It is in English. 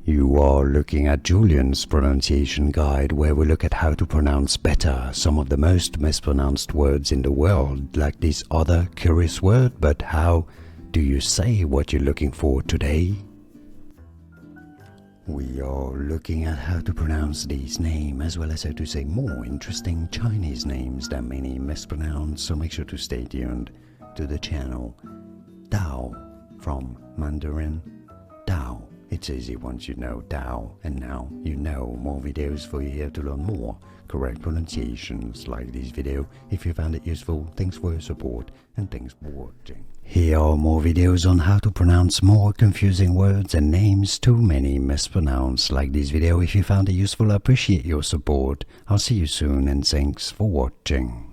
You are looking at Julian's pronunciation guide, where we look at how to pronounce better some of the most mispronounced words in the world, like this other curious word. But how do you say what you're looking for today? We are looking at how to pronounce these names, as well as how to say more interesting Chinese names that many mispronounce, so make sure to stay tuned to the channel. Dao, from Mandarin, Dao. It's easy once you know Dao, and now you know. More videos for you here to learn more correct pronunciations like this video. If you found it useful, thanks for your support and thanks for watching. Here are more videos on how to pronounce more confusing words and names too many mispronounced like this video. If you found it useful, I appreciate your support. I'll see you soon and thanks for watching.